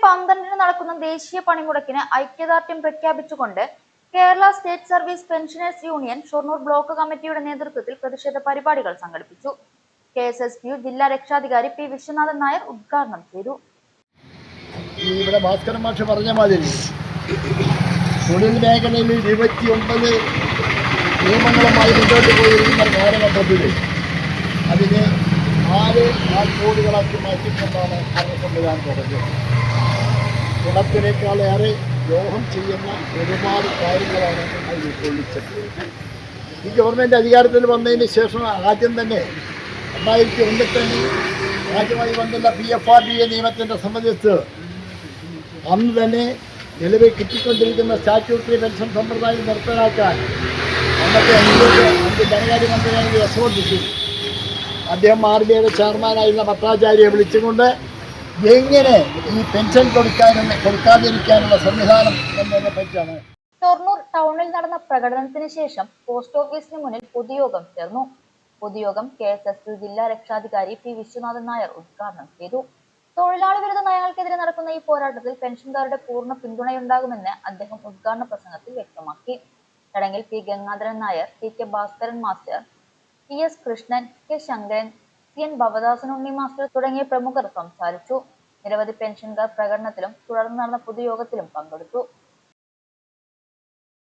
12-ന് നടക്കുന്ന ദേശീയ പണിമുടക്കിന് ഐക്യദാർഢ്യം പ്രഖ്യാപിച്ചുകൊണ്ട് Kerala state service pensioners union Shoranur block കമ്മിറ്റിയുടെ നേതൃത്വത്തിൽ പ്രതിഷേധ പരിപാടികൾ സംഘടിപ്പിച്ചു. KSSPU ജില്ലാ രക്ഷാധികാരി P. വിശ്വനാഥൻ നായർ ഉദ്ഘാടനം ചെയ്തു. ഇവിടെ ഭാസ്കരൻ മാഷ് പറഞ്ഞ മാതിരി തൊഴിൽ മേഖലയിൽ 29 നിയമങ്ങളുമായി മുന്നോട്ട് പോയിരിക്കുന്ന കാലഘട്ടത്തിൽ അതിനെ 4 കോടികളാക്കി മാറ്റിക്കൊണ്ടാണ് ഭരണ സംവിധാനം തുടങ്ങിയത്. ഗുണത്തിനേക്കാളേറെ ദ്രോഹം ചെയ്യുന്ന ഒരുപാട് കാര്യങ്ങളാണ് അതിൽ ഉൾക്കൊള്ളിച്ചത്. ഈ ഗവൺമെൻറ് അധികാരത്തിൽ വന്നതിന് ശേഷം ആദ്യം തന്നെ 2001 ആദ്യമായി വന്നുള്ള PFRDA നിയമത്തിൻ്റെ സംബന്ധിച്ച് അന്ന് തന്നെ നിലവിൽ കിട്ടിക്കൊണ്ടിരിക്കുന്ന സ്റ്റാറ്റ്യൂട്ടറി പെൻഷൻ സമ്പ്രദായം നിർത്തലാക്കാൻ അന്നത്തെ ധനകാര്യമന്ത്രിയായ യശോദിച്ചു അദ്ദേഹം RBIയുടെ ചെയർമാനായിരുന്ന ഭട്ടാചാര്യയെ വിളിച്ചുകൊണ്ട് എങ്ങനെ ഈ പെൻഷൻ കൊടുക്കാതിരിക്കാനുള്ള സംവിധാനം എന്നതിനെ പറ്റിയാണ്. ഷൊർണൂർ ടൗണിൽ നടന്ന പ്രകടനത്തിന് ശേഷം പോസ്റ്റ് ഓഫീസിന് മുന്നിൽ പൊതുയോഗം ചേർന്നു. പൊതുയോഗം KSSPU ജില്ലാ രക്ഷാധികാരി P. വിശ്വനാഥൻ നായർ ഉദ്ഘാടനം ചെയ്തു. തൊഴിലാളി വിരുദ്ധ നയങ്ങൾക്കെതിരെ നടക്കുന്ന ഈ പോരാട്ടത്തിൽ പെൻഷൻകാരുടെ പൂർണ്ണ പിന്തുണയുണ്ടാകുമെന്ന് അദ്ദേഹം ഉദ്ഘാടന പ്രസംഗത്തിൽ വ്യക്തമാക്കി. ചടങ്ങിൽ P. Gangadharan Nair, TK Bhaskaran master, PS Krishnan, K. Sankaran, CN Bhavadasan Unni master തുടങ്ങിയ പ്രമുഖർ സംസാരിച്ചു. നിരവധി പെൻഷൻകാർ പ്രകടനത്തിലും തുടർന്ന് നടന്ന പൊതുയോഗത്തിലും പങ്കെടുത്തു.